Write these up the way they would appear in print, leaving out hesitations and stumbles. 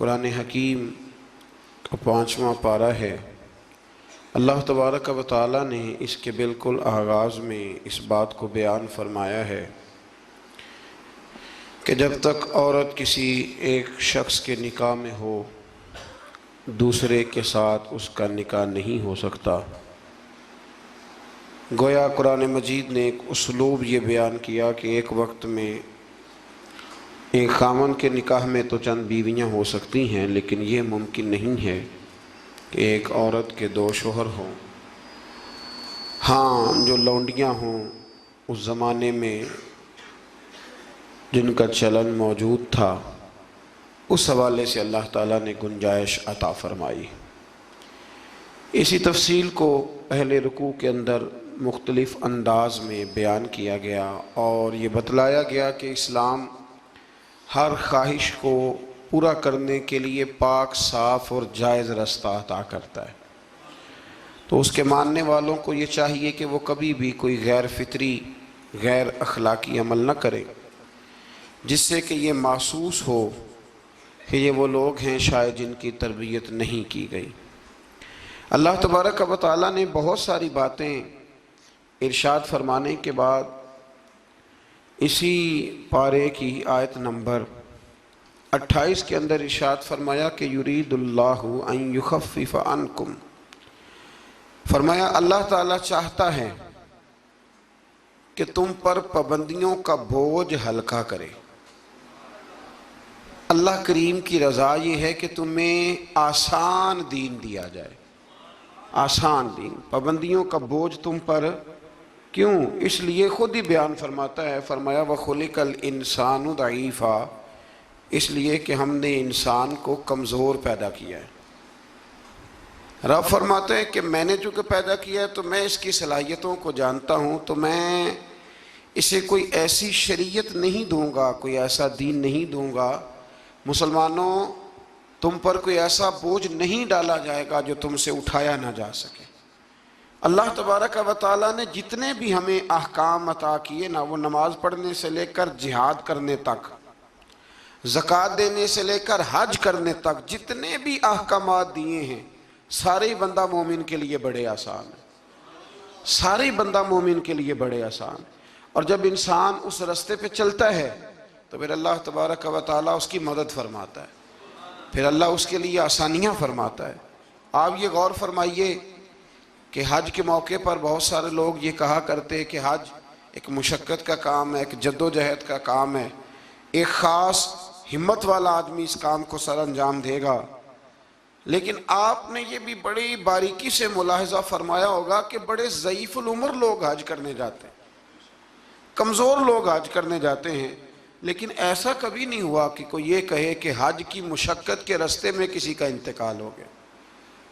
قرآن حکیم کا 5واں پارہ ہے۔ اللہ تبارک و تعالیٰ نے اس کے بالکل آغاز میں اس بات کو بیان فرمایا ہے کہ جب تک عورت کسی ایک شخص کے نکاح میں ہو دوسرے کے ساتھ اس کا نکاح نہیں ہو سکتا۔ گویا قرآن مجید نے ایک اسلوب یہ بیان کیا کہ ایک وقت میں ایک خامن کے نکاح میں تو چند بیویاں ہو سکتی ہیں، لیکن یہ ممکن نہیں ہے کہ ایک عورت کے 2 شوہر ہوں۔ ہاں، جو لونڈیاں ہوں اس زمانے میں جن کا چلن موجود تھا، اس حوالے سے اللہ تعالیٰ نے گنجائش عطا فرمائی۔ اسی تفصیل کو پہلے رکوع کے اندر مختلف انداز میں بیان کیا گیا اور یہ بتلایا گیا کہ اسلام ہر خواہش کو پورا کرنے کے لیے پاک، صاف اور جائز رستہ عطا کرتا ہے۔ تو اس کے ماننے والوں کو یہ چاہیے کہ وہ کبھی بھی کوئی غیر فطری، غیر اخلاقی عمل نہ کرے جس سے کہ یہ محسوس ہو کہ یہ وہ لوگ ہیں شاید جن کی تربیت نہیں کی گئی۔ اللہ تبارک و تعالیٰ نے بہت ساری باتیں ارشاد فرمانے کے بعد اسی پارے کی آیت نمبر 28 کے اندر ارشاد فرمایا کہ یرید اللہ ان یخفف عنکم، فرمایا اللہ تعالیٰ چاہتا ہے کہ تم پر پابندیوں کا بوجھ ہلکا کرے۔ اللہ کریم کی رضا یہ ہے کہ تمہیں آسان دین دیا جائے، آسان دین۔ پابندیوں کا بوجھ تم پر کیوں؟ اس لیے خود ہی بیان فرماتا ہے، فرمایا وَخُلِقَ الْإِنسَانُ ضَعِيفًا، اس لیے کہ ہم نے انسان کو کمزور پیدا کیا ہے۔ رب فرماتے ہیں کہ میں نے چونکہ پیدا کیا ہے تو میں اس کی صلاحیتوں کو جانتا ہوں، تو میں اسے کوئی ایسی شریعت نہیں دوں گا، کوئی ایسا دین نہیں دوں گا، مسلمانوں تم پر کوئی ایسا بوجھ نہیں ڈالا جائے گا جو تم سے اٹھایا نہ جا سکے۔ اللہ تبارک و تعالیٰ نے جتنے بھی ہمیں احکام عطا کیے نا، وہ نماز پڑھنے سے لے کر جہاد کرنے تک، زکوٰۃ دینے سے لے کر حج کرنے تک، جتنے بھی احکامات دیے ہیں سارے ہی بندہ مومن کے لیے بڑے آسان ہیں، سارے ہی بندہ مومن کے لیے بڑے آسان۔ اور جب انسان اس رستے پہ چلتا ہے تو پھر اللہ تبارک و تعالیٰ اس کی مدد فرماتا ہے، پھر اللہ اس کے لیے آسانیاں فرماتا ہے۔ آپ یہ غور فرمائیے کہ حج کے موقع پر بہت سارے لوگ یہ کہا کرتے ہیں کہ حج ایک مشقت کا کام ہے، ایک جد و جہد کا کام ہے، ایک خاص ہمت والا آدمی اس کام کو سر انجام دے گا۔ لیکن آپ نے یہ بھی بڑی باریکی سے ملاحظہ فرمایا ہوگا کہ بڑے ضعیف العمر لوگ حج کرنے جاتے ہیں، کمزور لوگ حج کرنے جاتے ہیں، لیکن ایسا کبھی نہیں ہوا کہ کوئی یہ کہے کہ حج کی مشقت کے رستے میں کسی کا انتقال ہو گیا۔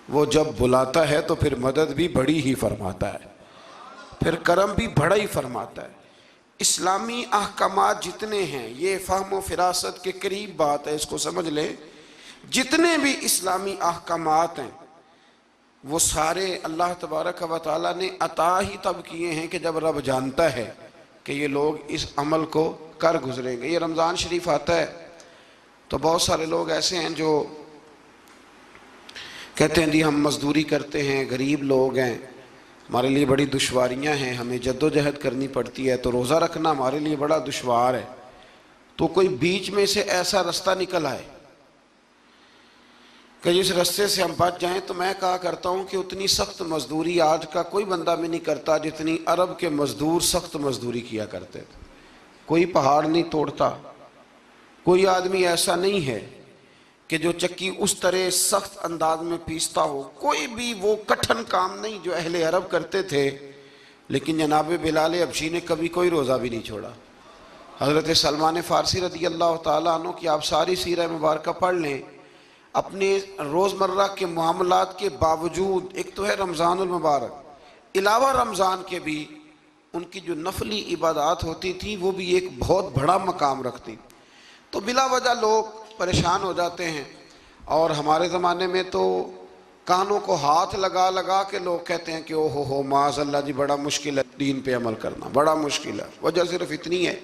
وہ جب بلاتا ہے تو پھر مدد بھی بڑی ہی فرماتا ہے، پھر کرم بھی بڑا ہی فرماتا ہے۔ اسلامی احکامات جتنے ہیں، یہ فہم و فراست کے قریب بات ہے، اس کو سمجھ لیں، جتنے بھی اسلامی احکامات ہیں وہ سارے اللہ تبارک و تعالیٰ نے عطا ہی تب کیے ہیں کہ جب رب جانتا ہے کہ یہ لوگ اس عمل کو کر گزریں گے۔ یہ رمضان شریف آتا ہے تو بہت سارے لوگ ایسے ہیں جو کہتے ہیں جی ہم مزدوری کرتے ہیں، غریب لوگ ہیں، ہمارے لیے بڑی دشواریاں ہیں، ہمیں جد و جہد کرنی پڑتی ہے، تو روزہ رکھنا ہمارے لیے بڑا دشوار ہے۔ تو کوئی بیچ میں سے ایسا رستہ نکل آئے کہ جس رستے سے ہم بچ جائیں، تو میں کہا کرتا ہوں کہ اتنی سخت مزدوری آج کا کوئی بندہ بھی نہیں کرتا جتنی عرب کے مزدور سخت مزدوری کیا کرتے تھے۔ کوئی پہاڑ نہیں توڑتا، کوئی آدمی ایسا نہیں ہے کہ جو چکی اس طرح سخت انداز میں پیستا ہو، کوئی بھی وہ کٹھن کام نہیں جو اہل عرب کرتے تھے۔ لیکن جناب بلال حبشی نے کبھی کوئی روزہ بھی نہیں چھوڑا۔ حضرت سلمان فارسی رضی اللہ تعالیٰ عنہ کی آپ ساری سیرہ مبارکہ پڑھ لیں، اپنے روزمرہ کے معاملات کے باوجود، ایک تو ہے رمضان المبارک، علاوہ رمضان کے بھی ان کی جو نفلی عبادات ہوتی تھی وہ بھی ایک بہت بڑا مقام رکھتی۔ تو بلا وجہ لوگ پریشان ہو جاتے ہیں، اور ہمارے زمانے میں تو کانوں کو ہاتھ لگا لگا کے لوگ کہتے ہیں کہ او ہو معاذ اللہ جی بڑا مشکل ہے دین پہ عمل کرنا، بڑا مشکل ہے۔ وجہ صرف اتنی ہے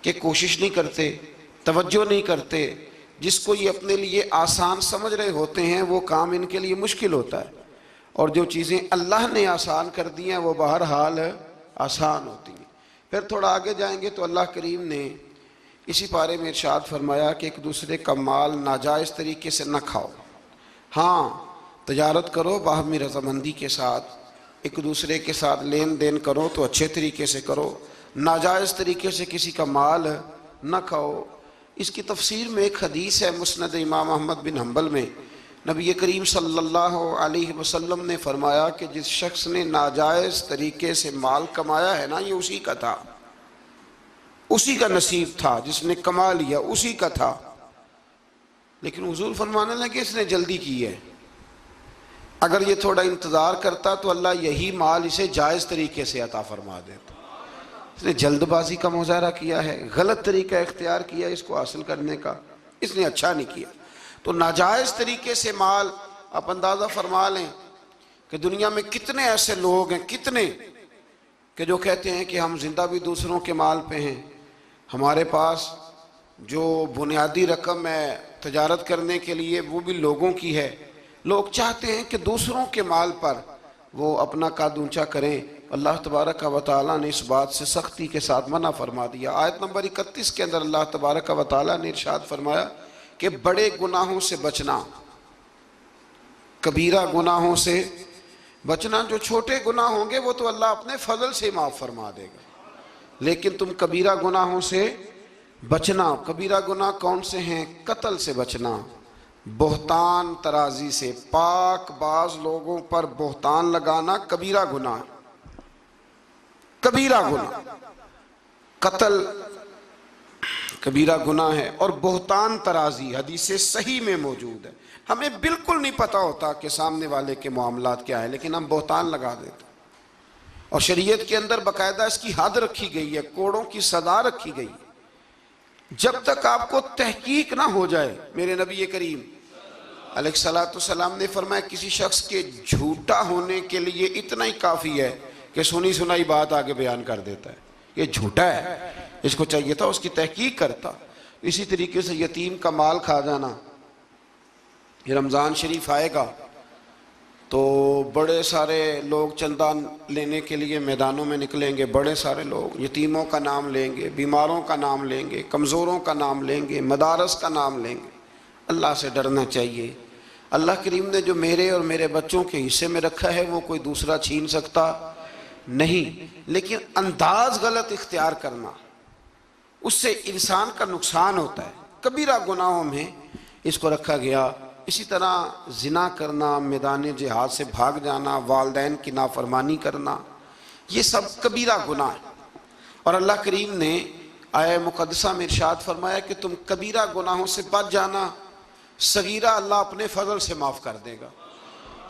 کہ کوشش نہیں کرتے، توجہ نہیں کرتے، جس کو یہ اپنے لیے آسان سمجھ رہے ہوتے ہیں وہ کام ان کے لیے مشکل ہوتا ہے، اور جو چیزیں اللہ نے آسان کر دی ہیں وہ بہرحال آسان ہوتی ہیں۔ پھر تھوڑا آگے جائیں گے تو اللہ کریم نے اسی پارے میں ارشاد فرمایا کہ ایک دوسرے کا مال ناجائز طریقے سے نہ کھاؤ۔ ہاں، تجارت کرو باہمی رضامندی کے ساتھ، ایک دوسرے کے ساتھ لین دین کرو تو اچھے طریقے سے کرو، ناجائز طریقے سے کسی کا مال نہ کھاؤ۔ اس کی تفسیر میں ایک حدیث ہے مسند امام احمد بن حنبل میں، نبی کریم صلی اللہ علیہ وسلم نے فرمایا کہ جس شخص نے ناجائز طریقے سے مال کمایا ہے نا، یہ اسی کا تھا، اسی کا نصیب تھا، جس نے کما لیا اسی کا تھا۔ لیکن حضور فرمانے لگے اس نے جلدی کی ہے، اگر یہ تھوڑا انتظار کرتا تو اللہ یہی مال اسے جائز طریقے سے عطا فرما دیتا۔ اس نے جلد بازی کا مظاہرہ کیا ہے، غلط طریقہ اختیار کیا اس کو حاصل کرنے کا، اس نے اچھا نہیں کیا۔ تو ناجائز طریقے سے مال، آپ اندازہ فرما لیں کہ دنیا میں کتنے ایسے لوگ ہیں، کتنے کہ جو کہتے ہیں کہ ہم زندہ بھی دوسروں کے مال پہ ہیں، ہمارے پاس جو بنیادی رقم ہے تجارت کرنے کے لیے وہ بھی لوگوں کی ہے۔ لوگ چاہتے ہیں کہ دوسروں کے مال پر وہ اپنا قد اونچا کریں، اللہ تبارک و تعالیٰ نے اس بات سے سختی کے ساتھ منع فرما دیا۔ آیت نمبر 31 کے اندر اللہ تبارک و تعالیٰ نے ارشاد فرمایا کہ بڑے گناہوں سے بچنا، کبیرہ گناہوں سے بچنا۔ جو چھوٹے گناہ ہوں گے وہ تو اللہ اپنے فضل سے معاف فرما دے گا، لیکن تم کبیرہ گناہوں سے بچنا۔ کبیرہ گناہ کون سے ہیں؟ قتل سے بچنا، بہتان ترازی سے، پاک باز لوگوں پر بہتان لگانا کبیرہ گناہ، کبیرہ گناہ، قتل کبیرہ گناہ ہے، اور بہتان ترازی حدیث صحیح میں موجود ہے۔ ہمیں بالکل نہیں پتہ ہوتا کہ سامنے والے کے معاملات کیا ہے، لیکن ہم بہتان لگا دیتے ہیں، اور شریعت کے اندر باقاعدہ اس کی حد رکھی گئی ہے، کوڑوں کی سزا رکھی گئی ہے۔ جب تک آپ کو تحقیق نہ ہو جائے، میرے نبی کریم علیہ السلام نے فرمایا کسی شخص کے جھوٹا ہونے کے لیے اتنا ہی کافی ہے کہ سنی سنائی بات آگے بیان کر دیتا ہے، یہ جھوٹا ہے، اس کو چاہیے تھا اس کی تحقیق کرتا۔ اسی طریقے سے یتیم کا مال کھا جانا، یہ رمضان شریف آئے گا تو بڑے سارے لوگ چندہ لینے کے لیے میدانوں میں نکلیں گے، بڑے سارے لوگ یتیموں کا نام لیں گے، بیماروں کا نام لیں گے، کمزوروں کا نام لیں گے، مدارس کا نام لیں گے۔ اللہ سے ڈرنا چاہیے۔ اللہ کریم نے جو میرے اور میرے بچوں کے حصے میں رکھا ہے وہ کوئی دوسرا چھین سکتا نہیں، لیکن انداز غلط اختیار کرنا، اس سے انسان کا نقصان ہوتا ہے۔ کبیرہ گناہوں میں اس کو رکھا گیا۔ اسی طرح زنا کرنا، میدان جہاد سے بھاگ جانا، والدین کی نافرمانی کرنا، یہ سب کبیرہ گناہ ہے۔ اور اللہ کریم نے آیہ مقدسہ میں ارشاد فرمایا کہ تم کبیرہ گناہوں سے بچ جانا، صغیرہ اللہ اپنے فضل سے معاف کر دے گا۔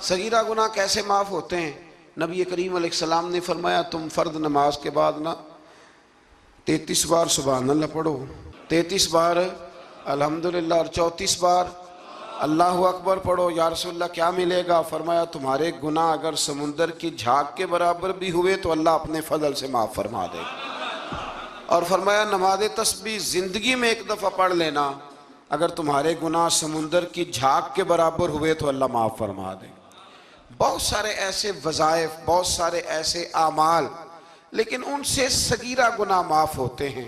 صغیرہ گناہ کیسے معاف ہوتے ہیں؟ نبی کریم علیہ السلام نے فرمایا تم فرض نماز کے بعد نا 33 بار سبحان اللہ پڑھو، 33 بار الحمدللہ، اور 34 بار اللہ اکبر پڑھو۔ یا رسول اللہ کیا ملے گا؟ فرمایا تمہارے گناہ اگر سمندر کی جھاگ کے برابر بھی ہوئے تو اللہ اپنے فضل سے معاف فرما دے گا۔ اور فرمایا نماز تسبیح زندگی میں ایک دفعہ پڑھ لینا، اگر تمہارے گناہ سمندر کی جھاگ کے برابر ہوئے تو اللہ معاف فرما دے گا۔ بہت سارے ایسے وظائف، بہت سارے ایسے اعمال، لیکن ان سے صغیرہ گناہ معاف ہوتے ہیں،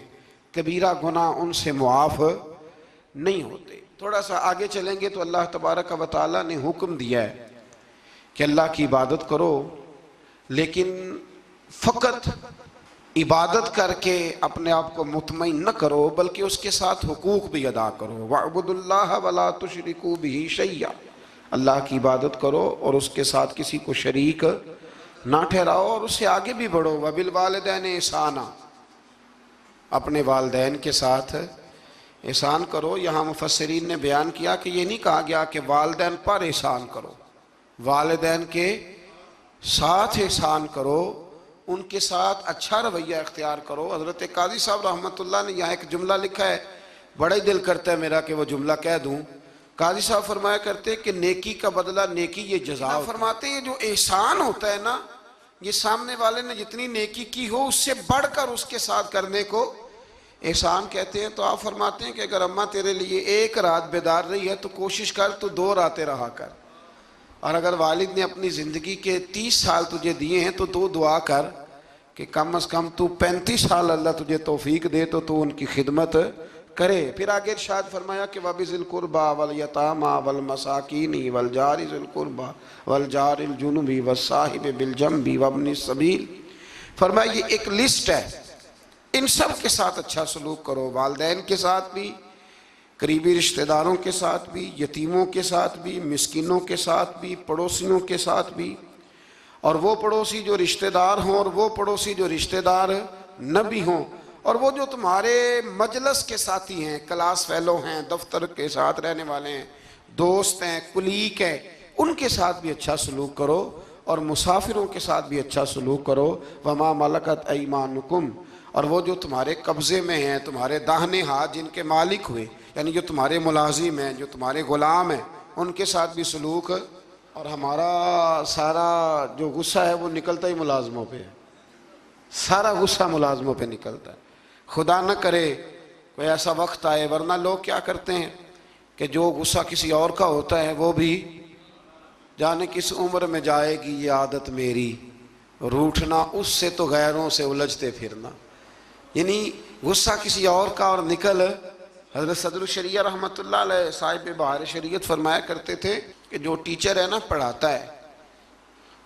کبیرہ گناہ ان سے معاف نہیں ہوتے۔ تھوڑا سا آگے چلیں گے تو اللہ تبارک و تعالیٰ نے حکم دیا ہے کہ اللہ کی عبادت کرو، لیکن فقط عبادت کر کے اپنے آپ کو مطمئن نہ کرو، بلکہ اس کے ساتھ حقوق بھی ادا کرو۔ وَاعْبُدُوا اللَّهَ وَلَا تُشْرِكُوا بِهِ شَيْئًا، اللہ کی عبادت کرو اور اس کے ساتھ کسی کو شریک نہ ٹھہراؤ، اور اس سے آگے بھی بڑھو۔ وَبِالْوَالِدَيْنِ إِحْسَانًا، اپنے والدین کے ساتھ احسان کرو۔ یہاں مفسرین نے بیان کیا کہ یہ نہیں کہا گیا کہ والدین پر احسان کرو، والدین کے ساتھ احسان کرو، ان کے ساتھ اچھا رویہ اختیار کرو۔ حضرت قاضی صاحب رحمۃ اللہ نے یہاں ایک جملہ لکھا ہے، بڑا ہی دل کرتا ہے میرا کہ وہ جملہ کہہ دوں۔ قاضی صاحب فرمایا کرتے کہ نیکی کا بدلہ نیکی یہ جزا۔ فرماتے ہیں جو احسان ہوتا ہے نا، یہ سامنے والے نے جتنی نیکی کی ہو اس سے بڑھ کر اس کے ساتھ کرنے کو احسان کہتے ہیں تو آپ فرماتے ہیں کہ اگر اماں تیرے لیے ایک رات بیدار رہی ہے تو کوشش کر تو 2 راتیں رہا کر، اور اگر والد نے اپنی زندگی کے 30 سال تجھے دیے ہیں تو 2 دعا کر کہ کم از کم تو 35 سال اللہ تجھے توفیق دے تو ان کی خدمت کرے۔ پھر آگے ارشاد فرمایا کہ وَبِذِي الْقُرْبَى وَالْيَتَامَى وَالْمَسَاكِينِ وَالْجَارِ ذِي الْقُرْبَى وَالْجَارِ الْجُنُبِ وَالصَّاحِبِ بِالْجَنبِ وَابْنِ السَّبِيلِ، فرمایا یہ ایک لسٹ ہے، ان سب کے ساتھ اچھا سلوک کرو، والدین کے ساتھ بھی، قریبی رشتہ داروں کے ساتھ بھی، یتیموں کے ساتھ بھی، مسکینوں کے ساتھ بھی، پڑوسیوں کے ساتھ بھی، اور وہ پڑوسی جو رشتہ دار ہوں اور وہ پڑوسی جو رشتہ دار نہ بھی ہوں، اور وہ جو تمہارے مجلس کے ساتھی ہیں، کلاس فیلو ہیں، دفتر کے ساتھ رہنے والے ہیں، دوست ہیں، کلیگ ہیں، ان کے ساتھ بھی اچھا سلوک کرو، اور مسافروں کے ساتھ بھی اچھا سلوک کرو۔ وما ملکت ایمانکم، اور وہ جو تمہارے قبضے میں ہیں، تمہارے داہنے ہاتھ جن کے مالک ہوئے، یعنی جو تمہارے ملازم ہیں، جو تمہارے غلام ہیں، ان کے ساتھ بھی سلوک۔ اور ہمارا سارا جو غصہ ہے وہ نکلتا ہی ملازموں پہ ہے، سارا غصہ ملازموں پہ نکلتا ہے۔ خدا نہ کرے کوئی ایسا وقت آئے، ورنہ لوگ کیا کرتے ہیں کہ جو غصہ کسی اور کا ہوتا ہے وہ بھی جانے کس عمر میں جائے گی یہ عادت میری، روٹھنا اس سے تو غیروں سے الجھتے پھرنا، یعنی غصہ کسی اور کا اور نکل۔ حضرت صدر الشریعہ رحمۃ اللہ علیہ صاحب بہار شریعت فرمایا کرتے تھے کہ جو ٹیچر ہے نا پڑھاتا ہے،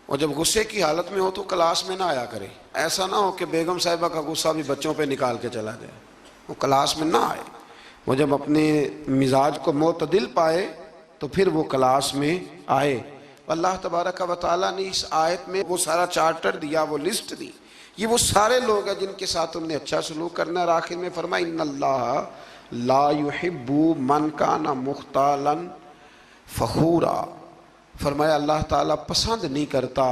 اور جب غصے کی حالت میں ہو تو کلاس میں نہ آیا کرے، ایسا نہ ہو کہ بیگم صاحبہ کا غصہ بھی بچوں پہ نکال کے چلا جائے، وہ کلاس میں نہ آئے، وہ جب اپنے مزاج کو معتدل پائے تو پھر وہ کلاس میں آئے۔ اللہ تبارک و تعالیٰ نے اس آیت میں وہ سارا چارٹر دیا، وہ لسٹ دی، یہ وہ سارے لوگ ہیں جن کے ساتھ تم نے اچھا سلوک کرنا ہے۔ اور آخر میں فرمایا ان اللہ لا يحب من کان مختالا فخورا، فرمایا اللہ تعالیٰ پسند نہیں کرتا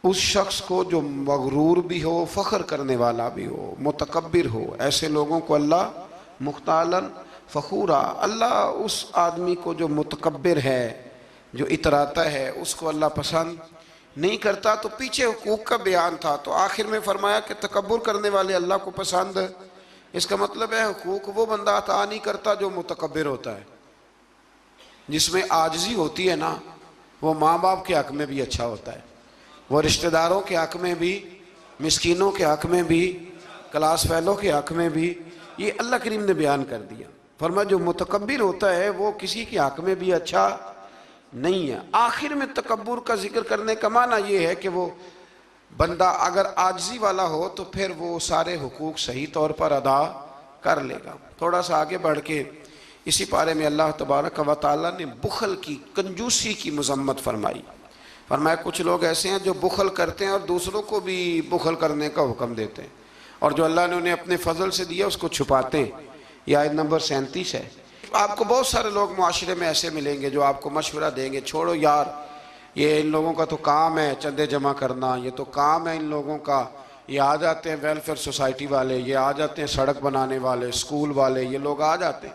اس شخص کو جو مغرور بھی ہو، فخر کرنے والا بھی ہو، متکبر ہو، ایسے لوگوں کو اللہ مختالا فخورا، اللہ اس آدمی کو جو متکبر ہے، جو اتراتا ہے، اس کو اللہ پسند نہیں کرتا۔ تو پیچھے حقوق کا بیان تھا، تو آخر میں فرمایا کہ تکبر کرنے والے اللہ کو پسند، اس کا مطلب ہے حقوق وہ بندہ عطا نہیں کرتا جو متکبر ہوتا ہے، جس میں عاجزی ہوتی ہے نا، وہ ماں باپ کے حق میں بھی اچھا ہوتا ہے، وہ رشتہ داروں کے حق میں بھی، مسکینوں کے حق میں بھی، کلاس فیلو کے حق میں بھی، یہ اللہ کریم نے بیان کر دیا۔ فرمایا جو متکبر ہوتا ہے وہ کسی کے حق میں بھی اچھا نہیں ہے۔ آخر میں تکبر کا ذکر کرنے کا معنی یہ ہے کہ وہ بندہ اگر عاجزی والا ہو تو پھر وہ سارے حقوق صحیح طور پر ادا کر لے گا۔ تھوڑا سا آگے بڑھ کے اسی پارے میں اللہ تبارک و تعالیٰ نے بخل کی، کنجوسی کی مذمت فرمائی۔ فرمایا کچھ لوگ ایسے ہیں جو بخل کرتے ہیں اور دوسروں کو بھی بخل کرنے کا حکم دیتے ہیں، اور جو اللہ نے انہیں اپنے فضل سے دیا اس کو چھپاتے ہیں۔ یہ آیت نمبر 37 ہے۔ آپ کو بہت سارے لوگ معاشرے میں ایسے ملیں گے جو آپ کو مشورہ دیں گے، چھوڑو یار، یہ ان لوگوں کا تو کام ہے چندے جمع کرنا، یہ تو کام ہے ان لوگوں کا، یہ آ جاتے ہیں ویلفیئر سوسائٹی والے، یہ آ جاتے ہیں سڑک بنانے والے، اسکول والے، یہ لوگ آ جاتے ہیں،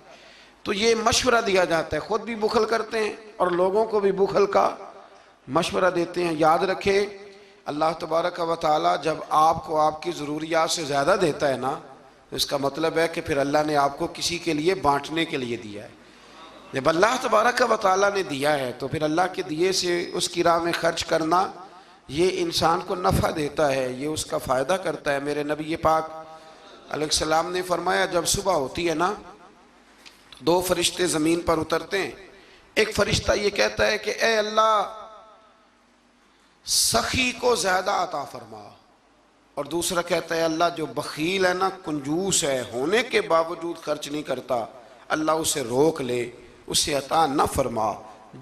تو یہ مشورہ دیا جاتا ہے، خود بھی بخل کرتے ہیں اور لوگوں کو بھی بخل کا مشورہ دیتے ہیں۔ یاد رکھیں اللہ تبارک و تعالیٰ جب آپ کو آپ کی ضروریات سے زیادہ دیتا ہے نا، تو اس کا مطلب ہے کہ پھر اللہ نے آپ کو کسی کے لیے بانٹنے کے لیے دیا ہے۔ جب اللہ تبارک و تعالیٰ نے دیا ہے تو پھر اللہ کے دیے سے اس کی راہ میں خرچ کرنا یہ انسان کو نفع دیتا ہے، یہ اس کا فائدہ کرتا ہے۔ میرے نبی پاک علیہ السلام نے فرمایا جب صبح ہوتی ہے نا تو 2 فرشتے زمین پر اترتے ہیں، ایک فرشتہ یہ کہتا ہے کہ اے اللہ سخی کو زیادہ عطا فرما، اور دوسرا کہتا ہے اللہ جو بخیل ہے نا، کنجوس ہے، ہونے کے باوجود خرچ نہیں کرتا، اللہ اسے روک لے، اسے عطا نہ فرما۔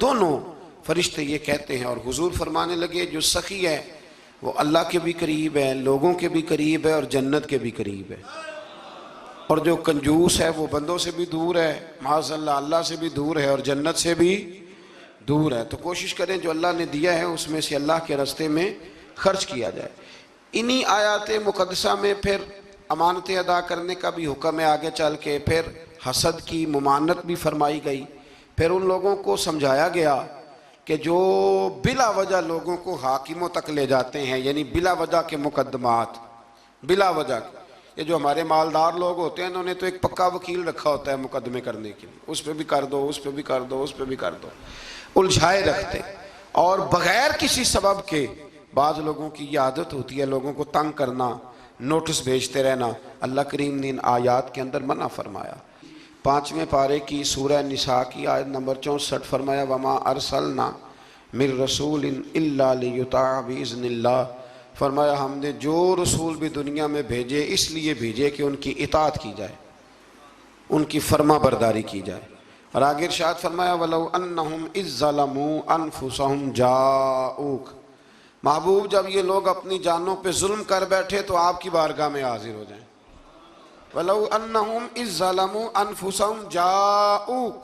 دونوں فرشتے یہ کہتے ہیں، اور حضور فرمانے لگے جو سخی ہے وہ اللہ کے بھی قریب ہے، لوگوں کے بھی قریب ہے، اور جنت کے بھی قریب ہے، اور جو کنجوس ہے وہ بندوں سے بھی دور ہے، معاذ اللہ اللہ سے بھی دور ہے، اور جنت سے بھی دور ہے۔ تو کوشش کریں جو اللہ نے دیا ہے اس میں سے اللہ کے راستے میں خرچ کیا جائے۔ انہی آیات مقدسہ میں پھر امانتیں ادا کرنے کا بھی حکم ہے، آگے چل کے پھر حسد کی ممانعت بھی فرمائی گئی، پھر ان لوگوں کو سمجھایا گیا کہ جو بلا وجہ لوگوں کو حاکموں تک لے جاتے ہیں، یعنی بلا وجہ کے مقدمات، بلا وجہ یہ جو ہمارے مالدار لوگ ہوتے ہیں انہوں نے تو ایک پکا وکیل رکھا ہوتا ہے مقدمے کرنے کے لیے، اس پہ بھی کر دو، اس پہ بھی کر دو، اس پہ بھی کر دو، الجھائے رکھتے، اور بغیر کسی سبب کے بعض لوگوں کی یہ عادت ہوتی ہے لوگوں کو تنگ کرنا، نوٹس بھیجتے رہنا۔ اللہ کریم نے ان آیات کے اندر منع فرمایا۔ 5ویں پارے کی سورہ نساء کی آیت نمبر 64 فرمایا وَمَا أَرْسَلْنَا مِن رَسُولٍ إِلَّا لِيُطَاعَ بِإِذْنِ اللَّهِ، فرمایا ہم نے جو رسول بھی دنیا میں بھیجے اس لیے بھیجے کہ ان کی اطاعت کی جائے، ان کی فرما برداری کی جائے۔ اور آگے ارشاد فرمایا وَلَوْ أَنَّهُمْ إِذْ ظَلَمُوا أَنفُسَهُمْ جَاءُوكَ، محبوب جب یہ لوگ اپنی جانوں پہ ظلم کر بیٹھے تو آپ کی بارگاہ میں حاضر ہو جائیں۔ وَلَوْ أَنَّهُمْ إِذْ ظَلَمُوا أَنفُسَهُمْ جَاءُوكَ،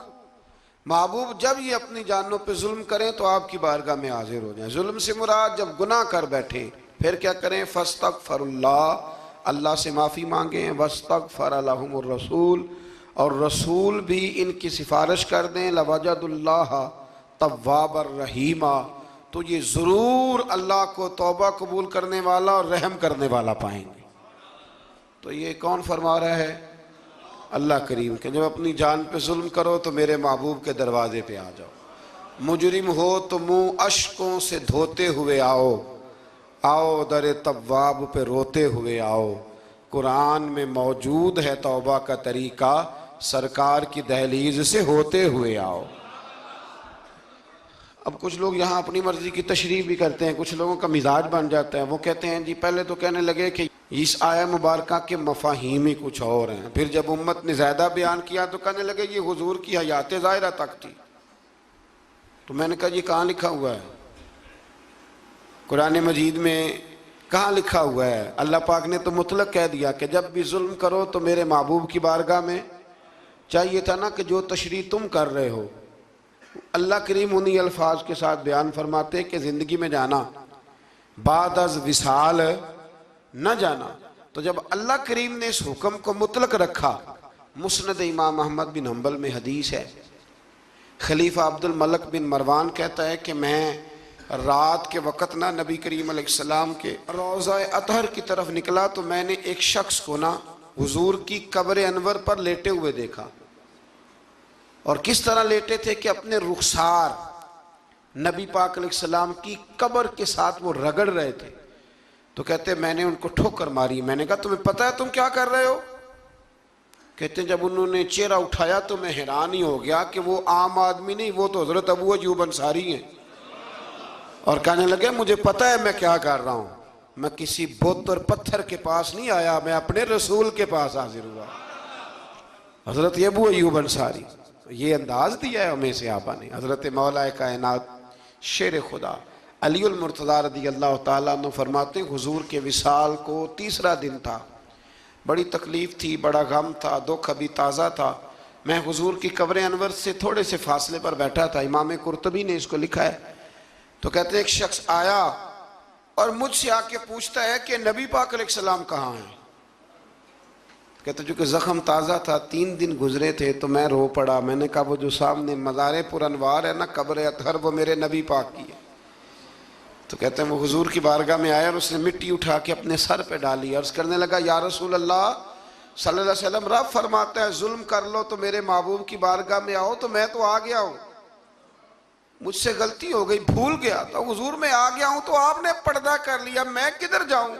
محبوب جب یہ اپنی جانوں پہ ظلم کریں تو آپ کی بارگاہ میں حاضر ہو جائیں۔ ظلم سے مراد جب گناہ کر بیٹھیں پھر کیا کریں؟ فَاسْتَغْفَرُ اللَّهَ، اللہ سے معافی مانگیں، وَاسْتَغْفَرَ لَهُمُ الرَّسُولُ، اور رسول بھی ان کی سفارش کر دیں، لَوَجَدُ اللَّهَ تَوَّابًا رَحِيمًا، تو یہ ضرور اللہ کو توبہ قبول کرنے والا اور رحم کرنے والا پائیں گے۔ تو یہ کون فرما رہا ہے؟ اللہ کریم کہ جب اپنی جان پہ ظلم کرو تو میرے محبوب کے دروازے پہ آ جاؤ، مجرم ہو تو منہ اشکوں سے دھوتے ہوئے آؤ، آؤ در تواب پہ روتے ہوئے آؤ۔ قرآن میں موجود ہے توبہ کا طریقہ، سرکار کی دہلیز سے ہوتے ہوئے آؤ۔ اب کچھ لوگ یہاں اپنی مرضی کی تشریح بھی کرتے ہیں، کچھ لوگوں کا مزاج بن جاتا ہے، وہ کہتے ہیں جی پہلے تو کہنے لگے کہ اس آیہ مبارکہ کے مفاہیم ہی کچھ اور ہیں، پھر جب امت نے زیادہ بیان کیا تو کہنے لگے یہ حضور کی حیات ظاہرہ تک تھی۔ تو میں نے کہا یہ کہاں لکھا ہوا ہے؟ قرآن مجید میں کہاں لکھا ہوا ہے؟ اللہ پاک نے تو مطلق کہہ دیا کہ جب بھی ظلم کرو تو میرے محبوب کی بارگاہ میں، چاہیے تھا نا کہ جو تشریح تم کر رہے ہو، اللہ کریم انہی الفاظ کے ساتھ بیان فرماتے کہ زندگی میں جانا بعد از وصال نہ جانا۔ تو جب اللہ کریم نے اس حکم کو مطلق رکھا، مسند امام احمد بن حنبل میں حدیث ہے، خلیفہ عبد الملک بن مروان کہتا ہے کہ میں رات کے وقت نہ نبی کریم علیہ السلام کے روضہ اطہر کی طرف نکلا تو میں نے ایک شخص کو نا حضور کی قبر انور پر لیٹے ہوئے دیکھا، اور کس طرح لیٹے تھے کہ اپنے رخسار نبی پاک علیہ السلام کی قبر کے ساتھ وہ رگڑ رہے تھے۔ تو کہتے میں نے ان کو ٹھوکر ماری، میں نے کہا تمہیں پتہ ہے تم کیا کر رہے ہو؟ کہتے ہیں جب انہوں نے چہرہ اٹھایا تو میں حیران ہی ہو گیا کہ وہ عام آدمی نہیں، وہ تو حضرت ابو ایوب انصاری ہیں، اور کہنے لگے مجھے پتہ ہے میں کیا کر رہا ہوں، میں کسی بت اور پتھر کے پاس نہیں آیا، میں اپنے رسول کے پاس حاضر ہوا۔ حضرت ابو ایوب انصاری، یہ انداز دیا ہے ہمیں صحابہ نے۔ حضرت مولا کائنات شیر خدا علی المرتضیٰ رضی اللہ تعالیٰ عنہ فرماتے ہیں حضور کے وصال کو تیسرا دن تھا، بڑی تکلیف تھی، بڑا غم تھا، دکھ ابھی تازہ تھا، میں حضور کی قبر انور سے تھوڑے سے فاصلے پر بیٹھا تھا، امام قرطبی نے اس کو لکھا ہے۔ تو کہتے ہیں ایک شخص آیا اور مجھ سے آ کے پوچھتا ہے کہ نبی پاک علیہ السلام کہاں ہیں؟ کہتے چونکہ زخم تازہ تھا، 3 دن گزرے تھے تو میں رو پڑا، میں نے کہا وہ جو سامنے مزار پر انوار ہے نا قبر اطہر، وہ میرے نبی پاک کی ہے۔ تو کہتے ہیں وہ حضور کی بارگاہ میں آیا اور اس نے مٹی اٹھا کے اپنے سر پہ ڈالی، عرض کرنے لگا یا رسول اللہ صلی اللہ علیہ وسلم، رب فرماتا ہے ظلم کر لو تو میرے محبوب کی بارگاہ میں آؤ، تو میں تو آ گیا ہوں، مجھ سے غلطی ہو گئی، بھول گیا تو حضور میں آ گیا ہوں، تو آپ نے پردہ کر لیا، میں کدھر جاؤں؟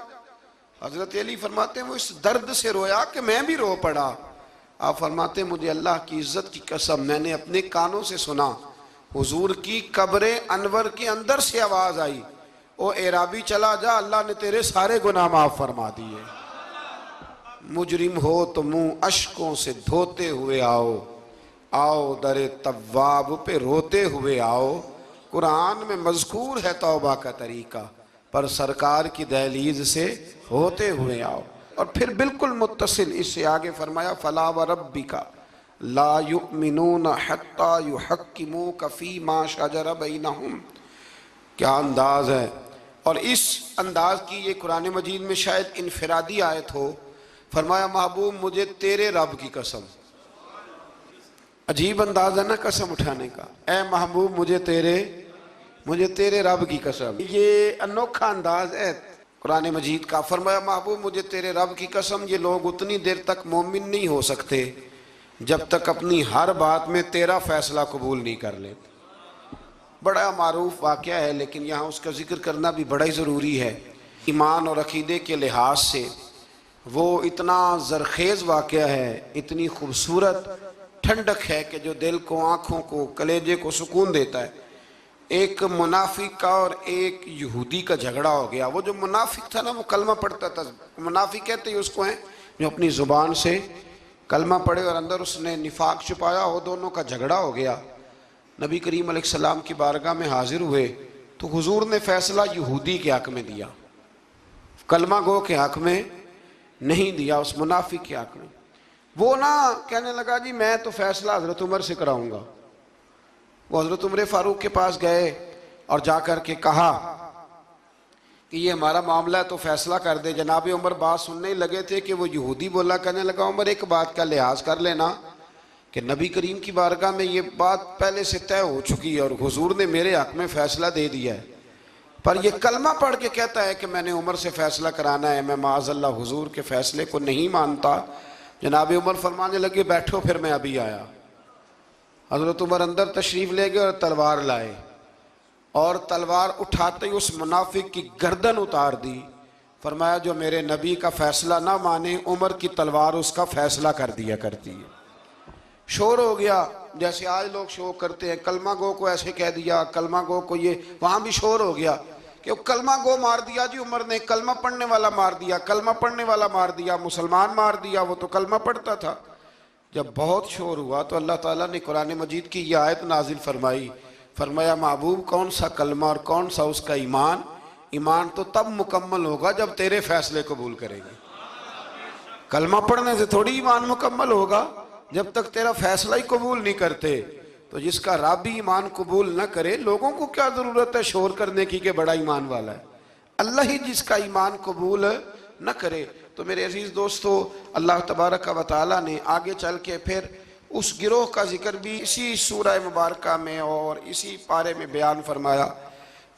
حضرت علی فرماتے ہیں وہ اس درد سے رویا کہ میں بھی رو پڑا۔ آپ فرماتے ہیں مجھے اللہ کی عزت کی قسم میں نے اپنے کانوں سے سنا، حضور کی قبر انور کے اندر سے آواز آئی، او اعرابی چلا جا، اللہ نے تیرے سارے گناہ معاف فرما دیے۔ مجرم ہو تو منہ اشکوں سے دھوتے ہوئے آؤ، آؤ در تواب پہ روتے ہوئے آؤ۔ قرآن میں مذکور ہے توبہ کا طریقہ، پر سرکار کی دہلیز سے ہوتے ہوئے آؤ۔ اور پھر بالکل متصل اس سے آگے فرمایا فَلَا وَرَبِّكَ لَا يُؤْمِنُونَ حَتَّى يُحَكِّمُوكَ فِي مَا شَجَرَ بَيْنَهُمْ۔ کیا انداز ہے، اور اس انداز کی یہ قرآن مجید میں شاید انفرادی آیت ہو۔ فرمایا محبوب مجھے تیرے رب کی قسم، عجیب انداز ہے نا قسم اٹھانے کا، اے محبوب مجھے تیرے رب کی قسم، یہ انوکھا انداز ہے۔ قرآن مجید کا۔ فرمایا محبوب مجھے تیرے رب کی قسم یہ لوگ اتنی دیر تک مومن نہیں ہو سکتے جب تک اپنی ہر بات میں تیرا فیصلہ قبول نہیں کر لیتے۔ بڑا معروف واقعہ ہے لیکن یہاں اس کا ذکر کرنا بھی بڑا ہی ضروری ہے۔ ایمان اور عقیدے کے لحاظ سے وہ اتنا زرخیز واقعہ ہے، اتنی خوبصورت ٹھنڈک ہے کہ جو دل کو، آنکھوں کو، کلیجے کو سکون دیتا ہے۔ ایک منافق کا اور ایک یہودی کا جھگڑا ہو گیا۔ وہ جو منافق تھا نا وہ کلمہ پڑھتا تھا، منافق کہتے ہیں اس کو ہیں جو اپنی زبان سے کلمہ پڑھے اور اندر اس نے نفاق چھپایا ہو، دونوں کا جھگڑا ہو گیا۔ نبی کریم علیہ السلام کی بارگاہ میں حاضر ہوئے تو حضور نے فیصلہ یہودی کے حق میں دیا، کلمہ گو کے حق میں نہیں دیا، اس منافق کے حق میں۔ وہ نہ کہنے لگا جی میں تو فیصلہ حضرت عمر سے کراؤں گا۔ وہ حضرت عمر فاروق کے پاس گئے اور جا کر کے کہا کہ یہ ہمارا معاملہ ہے تو فیصلہ کر دے۔ جناب عمر بات سننے ہی لگے تھے کہ وہ یہودی بولا، کہنے لگا عمر ایک بات کا لحاظ کر لینا کہ نبی کریم کی بارگاہ میں یہ بات پہلے سے طے ہو چکی ہے اور حضور نے میرے حق میں فیصلہ دے دیا ہے، پر یہ کلمہ پڑھ کے کہتا ہے کہ میں نے عمر سے فیصلہ کرانا ہے، میں معاذ اللہ حضور کے فیصلے کو نہیں مانتا۔ جناب عمر فرمانے لگے بیٹھو پھر میں ابھی آیا۔ حضرت عمر اندر تشریف لے گئے اور تلوار لائے اور تلوار اٹھاتے ہی اس منافق کی گردن اتار دی۔ فرمایا جو میرے نبی کا فیصلہ نہ مانے عمر کی تلوار اس کا فیصلہ کر دیا کرتی ہے۔ شور ہو گیا جیسے آج لوگ شور کرتے ہیں، کلمہ گو کو ایسے کہہ دیا، کلمہ گو کو یہ، وہاں بھی شور ہو گیا کہ کلمہ گو مار دیا جی عمر نے، کلمہ پڑھنے والا مار دیا، کلمہ پڑھنے والا مار دیا، مسلمان مار دیا، وہ تو کلمہ پڑھتا تھا۔ جب بہت شور ہوا تو اللہ تعالیٰ نے قرآن مجید کی یہ آیت نازل فرمائی، فرمایا محبوب کون سا کلمہ اور کون سا اس کا ایمان؟ ایمان تو تب مکمل ہوگا جب تیرے فیصلے قبول کرے گی۔ کلمہ پڑھنے سے تھوڑی ایمان مکمل ہوگا، جب تک تیرا فیصلہ ہی قبول نہیں کرتے۔ تو جس کا رب ہی ایمان قبول نہ کرے، لوگوں کو کیا ضرورت ہے شور کرنے کی کہ بڑا ایمان والا ہے؟ اللہ ہی جس کا ایمان قبول نہ کرے۔ تو میرے عزیز دوستو، اللہ تبارک و تعالیٰ نے آگے چل کے پھر اس گروہ کا ذکر بھی اسی سورہ مبارکہ میں اور اسی پارے میں بیان فرمایا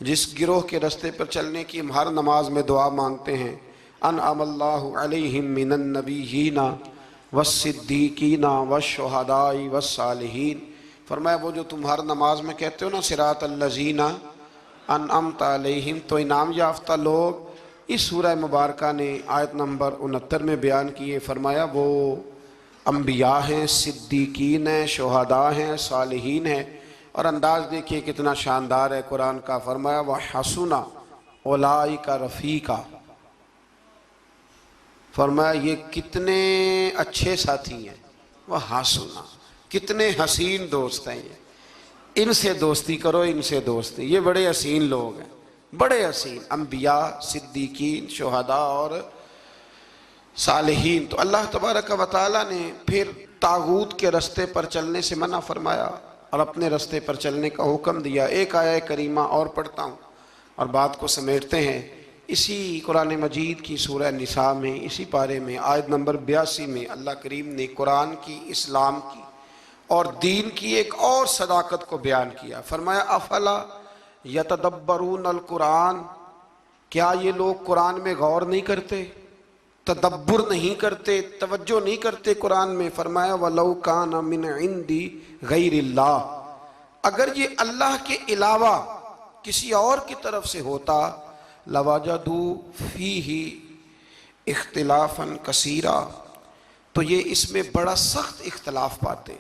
جس گروہ کے رستے پر چلنے کی ہم ہر نماز میں دعا مانگتے ہیں، انعم اللہ علیہم من النبیین والصدیقین والشہداء والصالحین۔ فرمایا وہ جو تم ہر نماز میں کہتے ہو نا صراط الذین انعمت علیہم، تو انعام یافتہ لوگ اس سورہ مبارکہ نے آیت نمبر 69 میں بیان کیے۔ فرمایا وہ انبیاء ہیں، صدیقین ہیں، شہداء ہیں، صالحین ہیں، اور انداز دیکھیے کتنا شاندار ہے قرآن کا۔ فرمایا وَحَسُنَ أُولَئِكَ رَفِيقًا، فرمایا یہ کتنے اچھے ساتھی ہیں، وَحَسُنَ کتنے حسین دوست ہیں، ان سے دوستی کرو، ان سے دوستی، یہ بڑے حسین لوگ ہیں، بڑے حسین انبیاء، صدیقین، شہداء اور صالحین۔ تو اللہ تبارک و تعالیٰ نے پھر طاغوت کے رستے پر چلنے سے منع فرمایا اور اپنے رستے پر چلنے کا حکم دیا۔ ایک آیہ کریمہ اور پڑھتا ہوں اور بات کو سمیٹتے ہیں۔ اسی قرآن مجید کی سورہ نساء میں اسی پارے میں آیت نمبر 82 میں اللہ کریم نے قرآن کی، اسلام کی اور دین کی ایک اور صداقت کو بیان کیا۔ فرمایا افلا یتدبرون القرآن، کیا یہ لوگ قرآن میں غور نہیں کرتے، تدبر نہیں کرتے، توجہ نہیں کرتے قرآن میں؟ فرمایا وَلَوْ كَانَ مِنْ عِنْدِ غَيْرِ اللَّهِ، اگر یہ اللہ کے علاوہ کسی اور کی طرف سے ہوتا لَوَجَدُوا فِيهِ اختلافاً كَثِيرًا، تو یہ اس میں بڑا سخت اختلاف پاتے،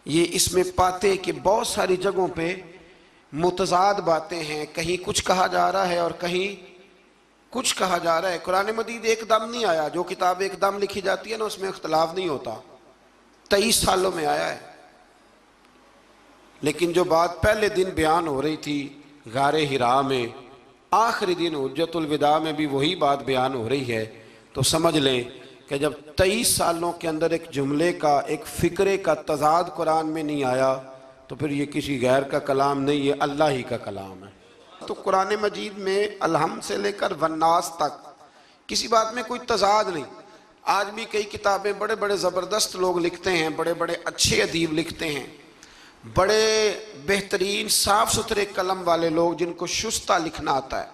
یہ اس میں پاتے کہ بہت ساری جگہوں پہ متضاد باتیں ہیں، کہیں کچھ کہا جا رہا ہے اور کہیں کچھ کہا جا رہا ہے۔ قرآن مجید ایک دم نہیں آیا، جو کتاب ایک دم لکھی جاتی ہے نا اس میں اختلاف نہیں ہوتا، 23 سالوں میں آیا ہے۔ لیکن جو بات پہلے دن بیان ہو رہی تھی غار حرا میں، آخری دن حجت الوداع میں بھی وہی بات بیان ہو رہی ہے، تو سمجھ لیں کہ جب 23 سالوں کے اندر ایک جملے کا، ایک فکرے کا تضاد قرآن میں نہیں آیا تو پھر یہ کسی غیر کا کلام نہیں، یہ اللہ ہی کا کلام ہے۔ تو قرآن مجید میں الحمد سے لے کر والناس تک کسی بات میں کوئی تضاد نہیں۔ آج بھی کئی کتابیں بڑے بڑے زبردست لوگ لکھتے ہیں، بڑے بڑے اچھے ادیب لکھتے ہیں، بڑے بہترین صاف ستھرے قلم والے لوگ جن کو شستہ لکھنا آتا ہے،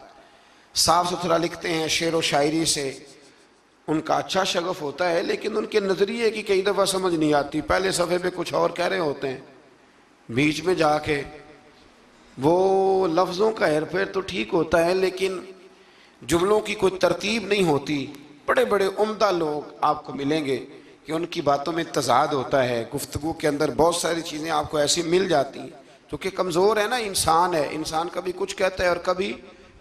صاف ستھرا لکھتے ہیں، شعر و شاعری سے ان کا اچھا شغف ہوتا ہے، لیکن ان کے نظریے کی کئی دفعہ سمجھ نہیں آتی، پہلے صفحے پہ کچھ اور کہہ رہے ہوتے ہیں، بیچ میں جا کے وہ لفظوں کا ہیر پھیر تو ٹھیک ہوتا ہے لیکن جملوں کی کوئی ترتیب نہیں ہوتی۔ بڑے بڑے عمدہ لوگ آپ کو ملیں گے کہ ان کی باتوں میں تضاد ہوتا ہے، گفتگو کے اندر بہت ساری چیزیں آپ کو ایسی مل جاتی ہیں، کیونکہ کمزور ہے نا، انسان ہے، انسان کبھی کچھ کہتا ہے اور کبھی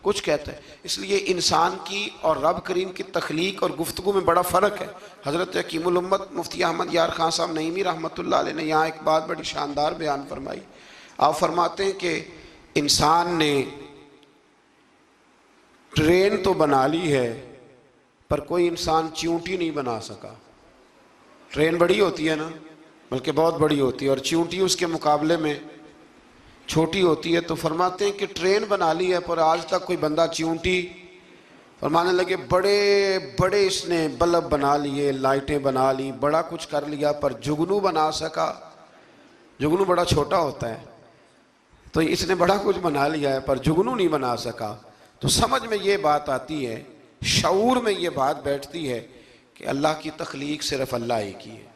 کچھ کہتا ہے۔ اس لیے انسان کی اور رب کریم کی تخلیق اور گفتگو میں بڑا فرق ہے۔ حضرت حکیم الامت مفتی احمد یار خان صاحب نعیمی رحمۃ اللہ علیہ نے یہاں ایک بات بڑی شاندار بیان فرمائی۔ آپ فرماتے ہیں کہ انسان نے ٹرین تو بنا لی ہے پر کوئی انسان چیونٹی نہیں بنا سکا۔ ٹرین بڑی ہوتی ہے نا، بلکہ بہت بڑی ہوتی ہے، اور چیونٹی اس کے مقابلے میں چھوٹی ہوتی ہے، تو فرماتے ہیں کہ ٹرین بنا لی ہے پر آج تک کوئی بندہ چیونٹی، فرمانے لگے بڑے بڑے اس نے بلب بنا لیے، لائٹیں بنا لی، بڑا کچھ کر لیا، پر جگنو بنا سکا؟ جگنو بڑا چھوٹا ہوتا ہے، تو اس نے بڑا کچھ بنا لیا ہے پر جگنو نہیں بنا سکا۔ تو سمجھ میں یہ بات آتی ہے، شعور میں یہ بات بیٹھتی ہے کہ اللہ کی تخلیق صرف اللہ ہی کی ہے۔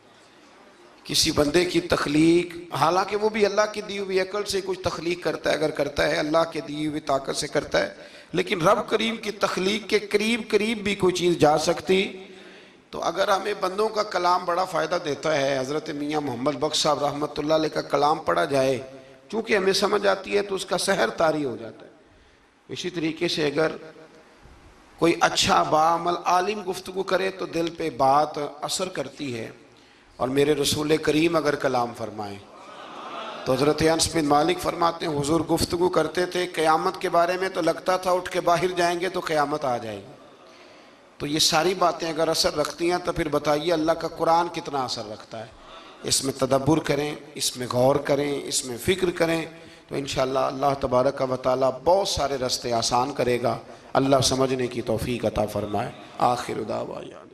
کسی بندے کی تخلیق، حالانکہ وہ بھی اللہ کی دی ہوئی عقل سے کچھ تخلیق کرتا ہے، اگر کرتا ہے اللہ کے دی ہوئی طاقت سے کرتا ہے، لیکن رب کریم کی تخلیق کے قریب قریب بھی کوئی چیز جا سکتی۔ تو اگر ہمیں بندوں کا کلام بڑا فائدہ دیتا ہے، حضرت میاں محمد بخش صاحب رحمۃ اللہ علیہ کا کلام پڑھا جائے، چونکہ ہمیں سمجھ آتی ہے تو اس کا سحر طاری ہو جاتا ہے۔ اسی طریقے سے اگر کوئی اچھا باعمل عالم گفتگو کرے تو دل پہ بات اثر کرتی ہے، اور میرے رسول کریم اگر کلام فرمائیں تو حضرت انس بن مالک فرماتے ہیں حضور گفتگو کرتے تھے قیامت کے بارے میں تو لگتا تھا اٹھ کے باہر جائیں گے تو قیامت آ جائے گی۔ تو یہ ساری باتیں اگر اثر رکھتی ہیں تو پھر بتائیے اللہ کا قرآن کتنا اثر رکھتا ہے۔ اس میں تدبر کریں، اس میں غور کریں، اس میں فکر کریں، تو انشاءاللہ اللہ تبارک و تعالیٰ بہت سارے راستے آسان کرے گا۔ اللہ سمجھنے کی توفیق عطا فرمائے۔ آخر دعوانا